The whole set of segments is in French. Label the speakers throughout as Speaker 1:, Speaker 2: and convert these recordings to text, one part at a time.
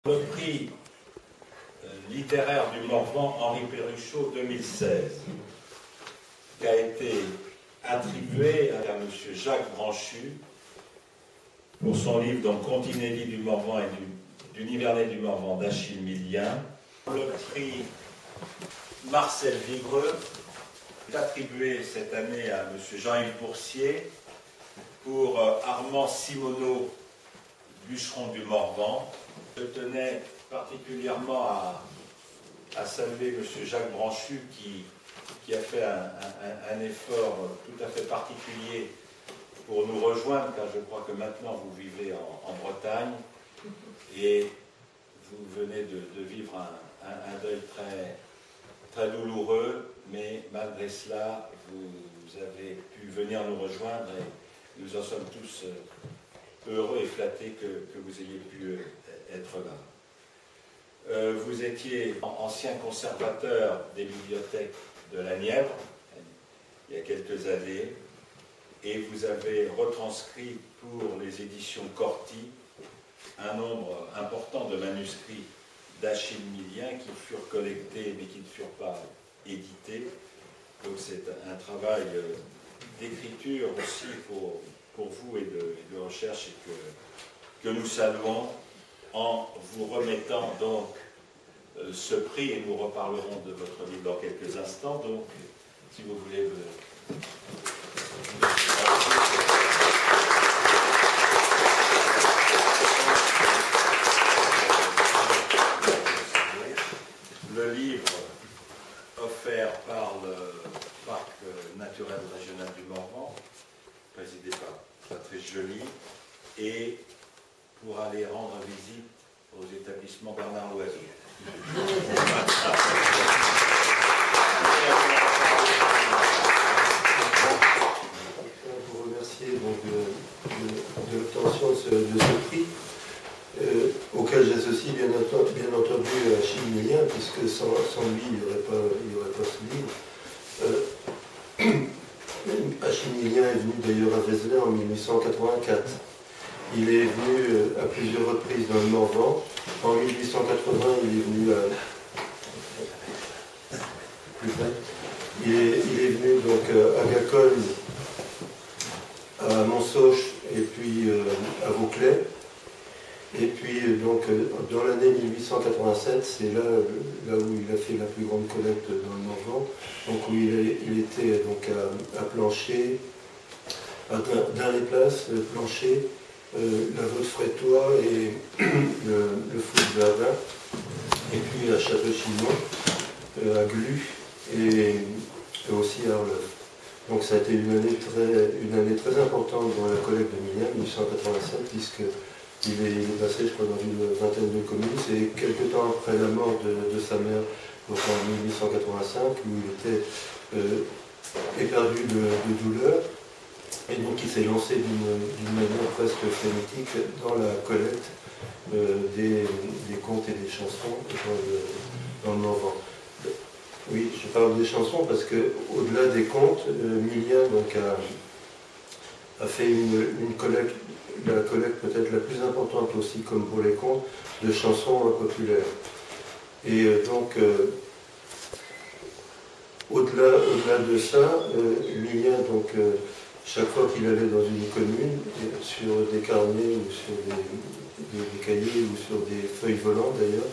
Speaker 1: Le prix littéraire du Morvan Henri Perruchot 2016, qui a été attribué à M. Jacques Branchu pour son livre donc, Contes inédits du Morvan et du Nivernais du Morvan d'Achille Millien. Le prix Marcel Vigreux est attribué cette année à M. Jean-Yves Boursier pour Armand Simoneau, bûcheron du Morvan. Je tenais particulièrement à saluer M. Jacques Branchu qui a fait un effort tout à fait particulier pour nous rejoindre, car je crois que maintenant vous vivez en Bretagne et vous venez de vivre un deuil très, très douloureux, mais malgré cela, vous avez pu venir nous rejoindre et nous en sommes tous heureux et flattés que vous ayez pu être là. Vous étiez ancien conservateur des bibliothèques de la Nièvre, il y a quelques années, et vous avez retranscrit pour les éditions Corti un nombre important de manuscrits d'Achille Millien qui furent collectés mais qui ne furent pas édités. Donc c'est un travail d'écriture aussi pour vous et de recherche et que nous saluons en vous remettant donc ce prix, et nous reparlerons de votre livre dans quelques instants. Donc, si vous voulez le livre offert par le Parc naturel régional du Morvan, présidé par Patrice Joly, et pour aller rendre visite aux établissements Bernard Loiseau.
Speaker 2: Vous remercier donc, de l'obtention de ce prix, auquel j'associe bien entendu Achille Millien, puisque sans lui il n'y aurait pas ce livre. Achille Millien est venu d'ailleurs à Vézelay en 1884. Il est venu à plusieurs reprises dans le Morvan. En 1880, il est venu il est venu donc à Gacon, à Monsoche et puis à Vauclès. Et puis donc dans l'année 1887, c'est là où il a fait la plus grande collecte dans le Morvan, donc où il était donc à Plancher, à Dun-les-Places, Plancher, la Vaude-Frétois et le Fou de Verdun, et puis à Château-Chinon, à Glu et aussi à Arleux. Donc ça a été une année très importante dans la collecte de Millien, 1887, puisqu'il est passé, je crois, dans une vingtaine de communes. C'est quelque temps après la mort de sa mère, donc en 1885, où il était éperdu de douleur. Et donc il s'est lancé d'une manière presque frénétique dans la collecte des contes et des chansons dans le Morvan. Oui, je parle des chansons parce qu'au-delà des contes, Millien donc, a fait une collecte, la collecte peut-être la plus importante aussi, comme pour les contes, de chansons populaires. Et donc, au-delà de ça, Millien, donc, chaque fois qu'il allait dans une commune, sur des carnets ou sur des cahiers ou sur des feuilles volantes d'ailleurs,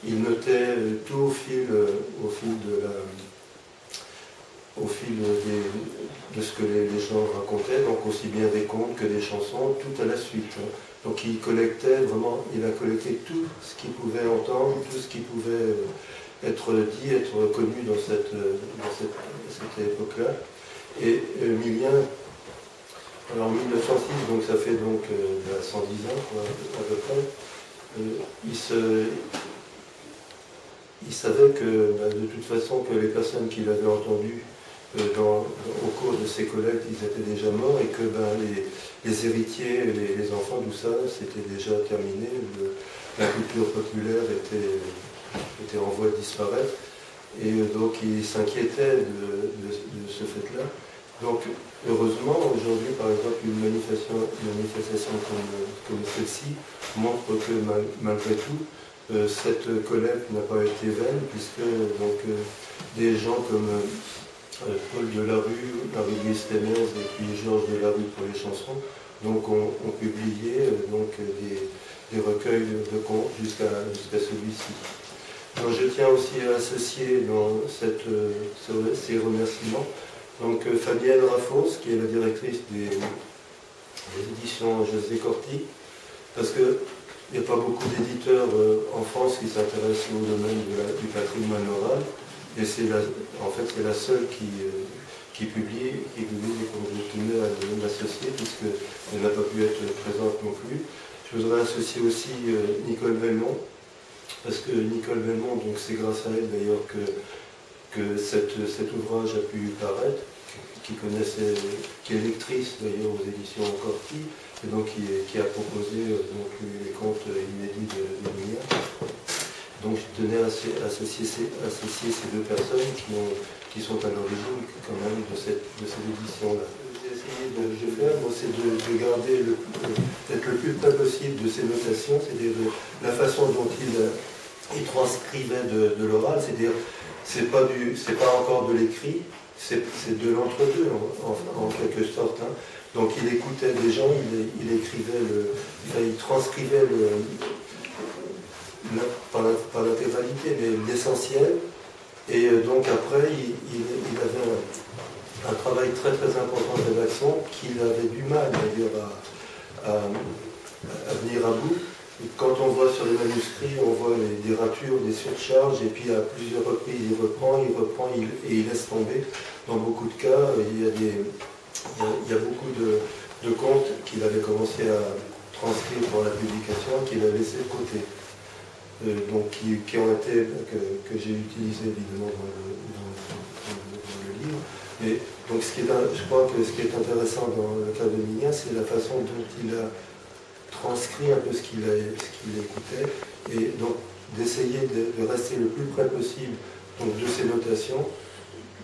Speaker 2: il notait tout au fil de ce que les gens racontaient, donc aussi bien des contes que des chansons, tout à la suite. Donc il collectait vraiment, il a collecté tout ce qu'il pouvait entendre, tout ce qui pouvait être dit, être connu dans cette époque-là. Et Millien, en 1906, donc ça fait donc 110 ans quoi, à peu près, il savait que de toute façon que les personnes qu'il avait entendues au cours de ses collectes, ils étaient déjà morts, et que les héritiers, les enfants, tout ça, c'était déjà terminé. La culture populaire était en voie de disparaître, et donc il s'inquiétait de ce fait-là. Donc heureusement, aujourd'hui, par exemple, une manifestation comme celle-ci montre que malgré tout, cette collecte n'a pas été vaine, puisque donc, des gens comme Paul Delarue, Louise Ténez et puis Georges Delarue pour les chansons, donc ont publié donc, des recueils de contes jusqu'à celui-ci. Donc, je tiens aussi à associer dans ces remerciements donc, Fabienne Raffos, qui est la directrice des éditions José Corti, parce qu'il n'y a pas beaucoup d'éditeurs en France qui s'intéressent au domaine du patrimoine oral, et en fait c'est la seule qui publie, et qu'on tenait à l'associer, puisqu'elle n'a pas pu être présente non plus. Je voudrais associer aussi Nicole Belmont, parce que Nicole Belmont, donc c'est grâce à elle d'ailleurs que cet ouvrage a pu paraître, qui est lectrice d'ailleurs aux éditions Corti, et donc qui a proposé donc, les contes inédits de Migna. Donc je tenais à associer ces deux personnes qui sont à l'origine quand même de cette édition-là. J'ai essayé de faire, c'est de garder d'être le plus près possible de ces notations, c'est-à-dire la façon dont il transcrivait de l'oral, c'est-à-dire c'est pas encore de l'écrit, c'est de l'entre-deux en quelque sorte. Hein. Donc il écoutait des gens, il écrivait il transcrivait par l'intégralité, mais l'essentiel. Et donc après, il avait un travail très très important de rédaction qu'il avait du mal d'ailleurs à venir à bout. Et quand on voit sur les manuscrits, on voit des ratures, des surcharges, et puis à plusieurs reprises il reprend et il laisse tomber. Dans beaucoup de cas, il y a beaucoup de contes qu'il avait commencé à transcrire pour la publication, qu'il a laissé de côté. Donc qui ont été, que j'ai utilisé évidemment dans le livre. Et donc je crois que ce qui est intéressant dans le cas de Migna, c'est la façon dont il a transcrit un peu ce qu'il écoutait, et donc d'essayer de rester le plus près possible donc, de ces notations,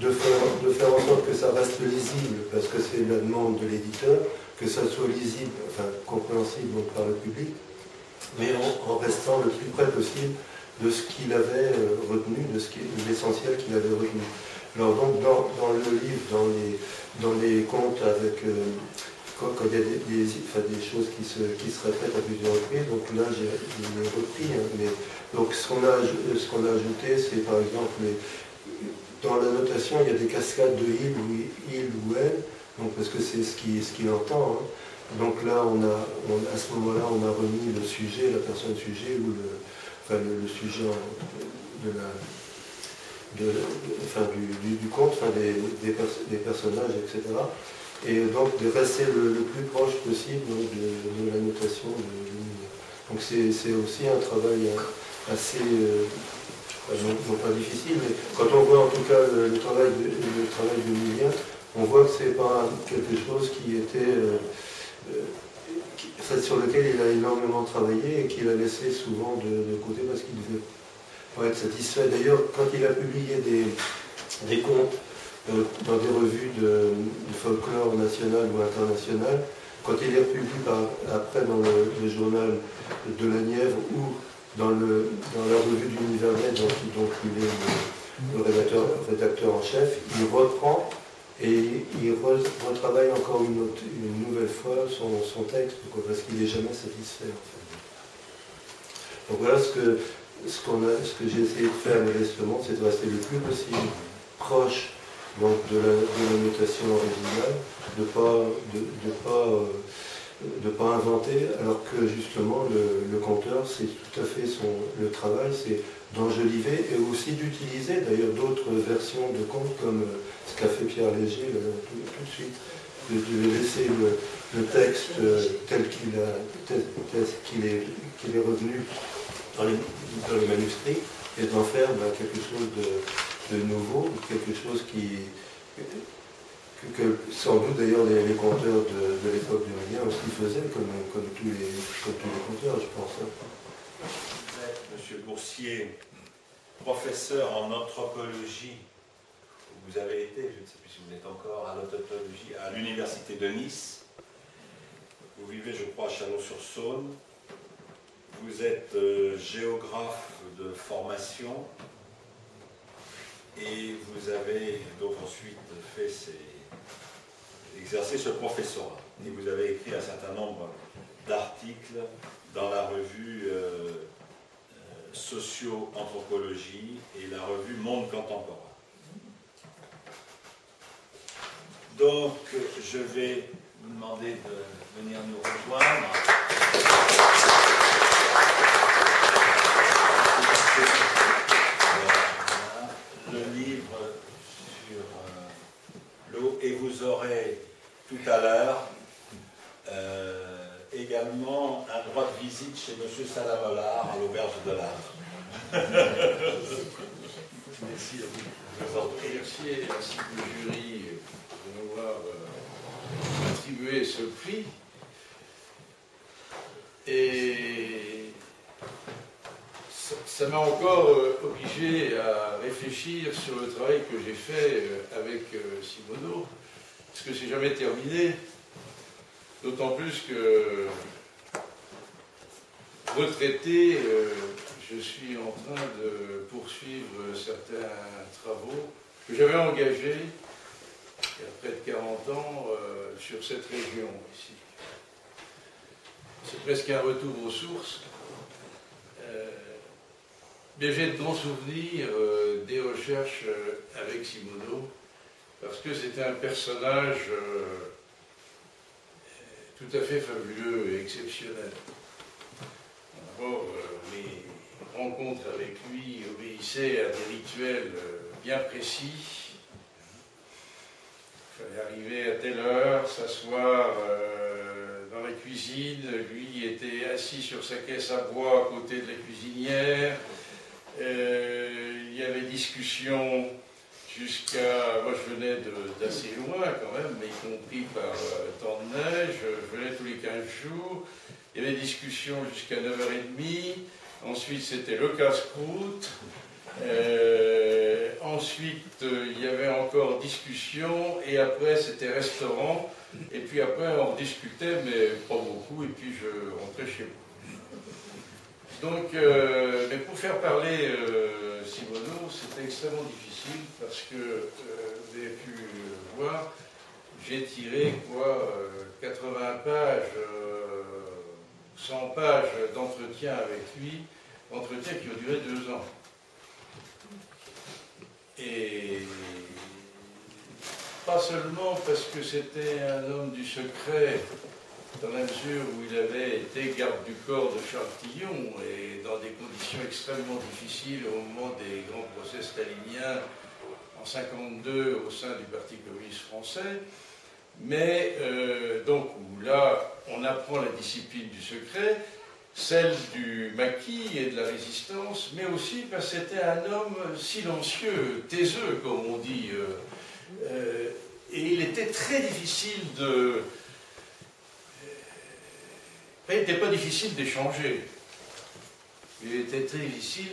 Speaker 2: de faire en sorte que ça reste lisible, parce que c'est la demande de l'éditeur, que ça soit lisible, enfin compréhensible donc, par le public, mais en restant le plus près possible de ce qu'il avait retenu, de l'essentiel qu'il avait retenu. Alors donc dans le livre, dans les contes avec quand il y a des choses qui se répètent à plusieurs reprises, donc là j'ai repris, hein, mais donc ce qu'on a ajouté, c'est par exemple dans la notation il y a des cascades de il ou elle, donc parce que c'est ce qu'il entend. Hein. Donc là, à ce moment-là, on a remis le sujet, la personne sujet, ou le sujet du conte, des personnages, etc. Et donc de rester le plus proche possible de la notation de Migna. Donc c'est aussi un travail assez, non pas difficile, mais quand on voit en tout cas le travail de Migna, on voit que c'est pas quelque chose qui était... sur lequel il a énormément travaillé et qu'il a laissé souvent de côté parce qu'il devait pas être satisfait. D'ailleurs, quand il a publié des contes dans des revues de folklore national ou international, quand il les republie après dans le journal de la Nièvre ou dans la revue de l'Univers Net, dont il est le rédacteur en chef, il reprend et il retravaille encore une nouvelle fois son texte, parce qu'il n'est jamais satisfait. En fait. Donc voilà ce que j'ai essayé de faire modestement, c'est de rester le plus possible proche donc, de la notation originale, de pas inventer, alors que justement le conteur, c'est tout à fait le travail, c'est d'enjoliver et aussi d'utiliser d'ailleurs d'autres versions de contes comme ce qu'a fait Pierre Léger tout de suite, de laisser le texte tel qu'il est revenu dans les manuscrits et d'en faire quelque chose de nouveau, quelque chose que sans doute d'ailleurs les conteurs de l'époque de Migna aussi faisaient, comme tous les conteurs, je pense.
Speaker 1: Monsieur Boursier, professeur en anthropologie, vous avez été, je ne sais plus si vous êtes encore à l'anthropologie, à l'université de Nice. Vous vivez, je crois, à Chalon-sur-Saône. vous êtes géographe de formation et vous avez donc ensuite exercé ce professorat. Et vous avez écrit un certain nombre d'articles dans la revue Socio-Anthropologie et la revue Monde Contemporain. Donc, je vais vous demander de venir nous rejoindre. Le livre sur l'eau, et vous aurez tout à l'heure également un droit de visite chez M. Salamollard à l'auberge de l'Arve.
Speaker 3: Merci à vous. Merci ainsi que le jury de m'avoir attribué ce prix. Et ça m'a encore obligé à réfléchir sur le travail que j'ai fait avec Simoneau, parce que c'est jamais terminé, d'autant plus que retraité, je suis en train de poursuivre certains travaux que j'avais engagés il y a près de 40 ans sur cette région ici. C'est presque un retour aux sources. Mais j'ai de bons souvenirs des recherches avec Simoneau, parce que c'était un personnage tout à fait fabuleux et exceptionnel. D'abord, les rencontres avec lui obéissaient à des rituels bien précis. Il fallait arriver à telle heure, s'asseoir dans la cuisine. Lui était assis sur sa caisse à bois à côté de la cuisinière. Il y avait discussion jusqu'à... Moi, je venais d'assez loin quand même, mais y compris par temps de neige. Je venais tous les 15 jours. Il y avait discussion jusqu'à 9h30. Ensuite, c'était le casse-croûte. Ensuite, il y avait encore discussion. Et après, c'était restaurant. Et puis après, on discutait, mais pas beaucoup. Et puis, je rentrais chez moi. Donc, mais pour faire parler Simoneau, c'était extrêmement difficile parce que, vous avez pu voir, j'ai tiré 80 pages, 100 pages d'entretien avec lui, entretien qui ont duré 2 ans. Et pas seulement parce que c'était un homme du secret, dans la mesure où il avait été garde du corps de Charles Tillon et dans des conditions extrêmement difficiles au moment des grands procès staliniens en 1952 au sein du Parti communiste français, mais donc où là on apprend la discipline du secret, celle du maquis et de la résistance, mais aussi parce que c'était un homme silencieux, taiseux comme on dit, et il était très difficile de... Il n'était pas difficile d'échanger. Il était très difficile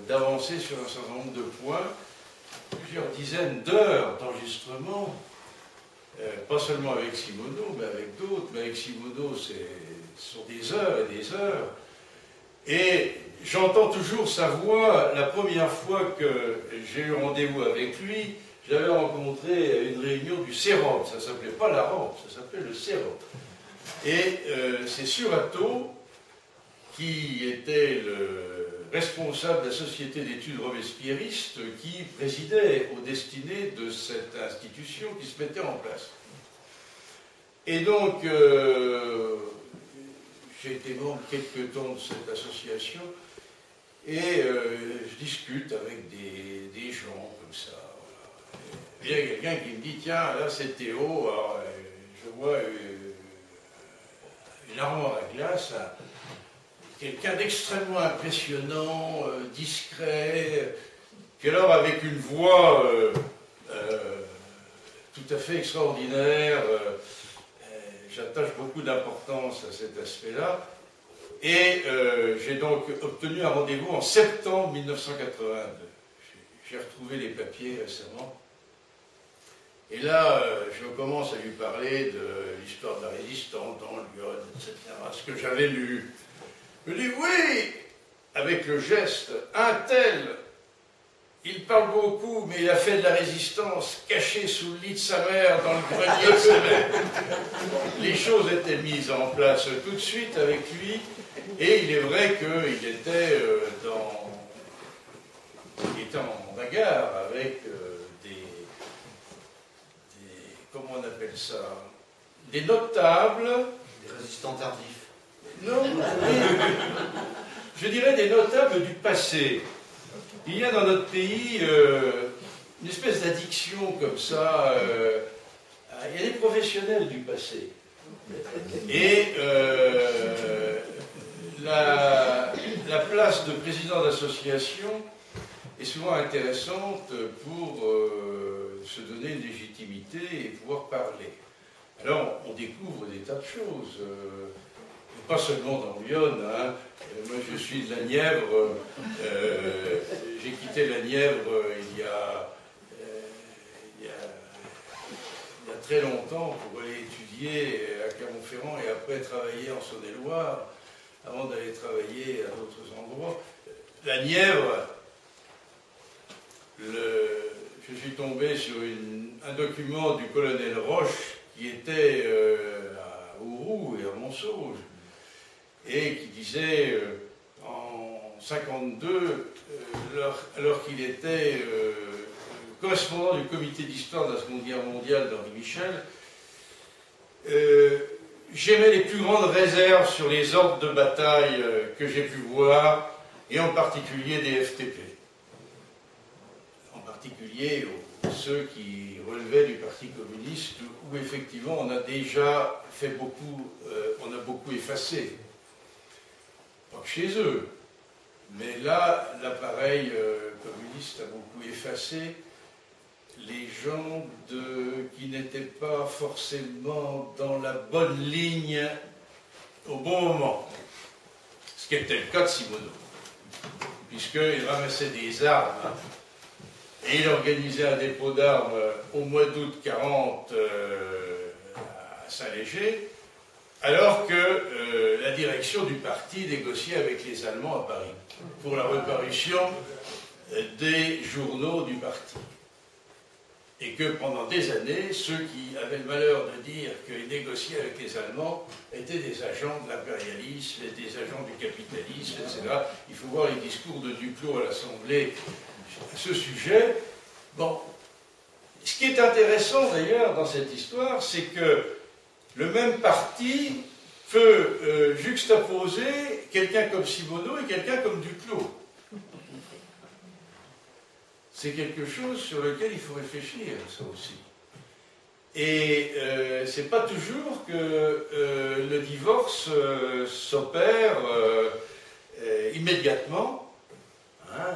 Speaker 3: d'avancer sur un certain nombre de points. Plusieurs dizaines d'heures d'enregistrement, pas seulement avec Simoneau, mais avec d'autres. Mais avec Simoneau, ce sont des heures et des heures. Et j'entends toujours sa voix. La première fois que j'ai eu rendez-vous avec lui, je l'avais rencontré à une réunion du CEROP. Ça ne s'appelait pas la rampe, ça s'appelait le CEROP. Et c'est Surato, qui était le responsable de la Société d'études robespierristes, qui présidait aux destinées de cette institution qui se mettait en place. Et donc, j'ai été membre quelque temps de cette association, et je discute avec des gens comme ça. Voilà. Il y a quelqu'un qui me dit, tiens, là c'est Théo, alors, je vois... une armoire à glace, quelqu'un d'extrêmement impressionnant, discret, puis alors avec une voix tout à fait extraordinaire. J'attache beaucoup d'importance à cet aspect-là. Et j'ai donc obtenu un rendez-vous en septembre 1982. J'ai retrouvé les papiers récemment. Et là, je commence à lui parler de l'histoire de la résistance dans Lyon, etc., ce que j'avais lu. Je dis oui, avec le geste, un tel, il parle beaucoup, mais il a fait de la résistance caché sous le lit de sa mère dans le grenier semaine. Les choses étaient mises en place tout de suite avec lui, et il est vrai qu'il était en bagarre avec comment on appelle ça, des notables.
Speaker 4: Des résistants tardifs.
Speaker 3: Non, je dirais des notables du passé. Il y a dans notre pays une espèce d'addiction comme ça. Il y a des professionnels du passé. Et la place de président d'association est souvent intéressante pour se donner une légitimité et pouvoir parler. Alors, on découvre des tas de choses. Pas seulement dans Lyon, hein. Moi je suis de la Nièvre, j'ai quitté la Nièvre il y a très longtemps pour aller étudier à Clermont-Ferrand et après travailler en Saône-et-Loire, avant d'aller travailler à d'autres endroits. La Nièvre, je suis tombé sur un document du colonel Roche qui était à Ouroux et à Montsauge, et qui disait en 1952, alors qu'il était correspondant du comité d'histoire de la Seconde Guerre mondiale d'Henri Michel, j'émets les plus grandes réserves sur les ordres de bataille que j'ai pu voir, et en particulier des FTP. En particulier ceux qui relevaient du Parti communiste, où effectivement on a déjà fait beaucoup, on a beaucoup effacé. Pas que chez eux, mais là, l'appareil communiste a beaucoup effacé les gens qui n'étaient pas forcément dans la bonne ligne au bon moment. Ce qui était le cas de Simoneau, puisqu'il ramassait des armes et il organisait un dépôt d'armes au mois d'août 1940 à Saint-Léger, alors que la direction du parti négociait avec les Allemands à Paris pour la reparution des journaux du parti. Et que pendant des années, ceux qui avaient le malheur de dire qu'ils négociaient avec les Allemands étaient des agents de l'impérialisme, des agents du capitalisme, etc. Il faut voir les discours de Duclos à l'Assemblée à ce sujet. Bon, ce qui est intéressant d'ailleurs dans cette histoire, c'est que le même parti peut juxtaposer quelqu'un comme Simoneau et quelqu'un comme Duclos. C'est quelque chose sur lequel il faut réfléchir, ça aussi. Et c'est pas toujours que le divorce s'opère immédiatement. Hein.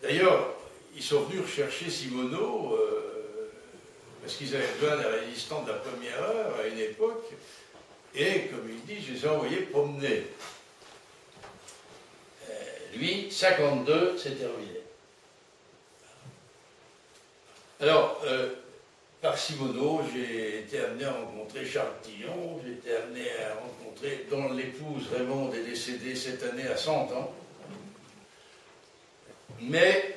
Speaker 3: D'ailleurs, ils sont venus rechercher Simoneau parce qu'ils avaient besoin d'un résistant de la première heure à une époque, et comme il dit, je les ai envoyés promener. Lui, 52, c'est terminé. Alors, par Simoneau, j'ai été amené à rencontrer Charles Tillon, j'ai été amené à rencontrer, dont l'épouse Raymonde est décédée cette année à 100 ans. Mais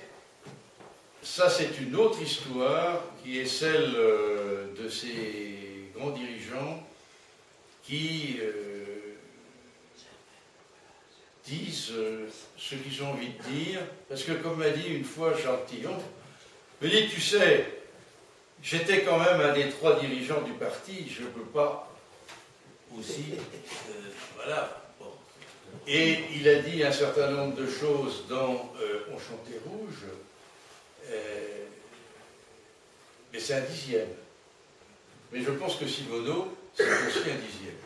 Speaker 3: ça, c'est une autre histoire qui est celle de ces grands dirigeants qui disent ce qu'ils ont envie de dire. Parce que, comme m'a dit une fois Charles Tillon, me dit, tu sais, j'étais quand même un des 3 dirigeants du parti, je ne peux pas aussi... voilà. Bon. Et il a dit un certain nombre de choses dans On chantait rouge, mais c'est un dixième. Mais je pense que Simoneau, c'est aussi un dixième.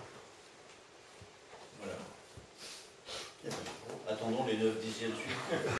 Speaker 3: Voilà.
Speaker 4: Attendons les 9 dixièmes suivants.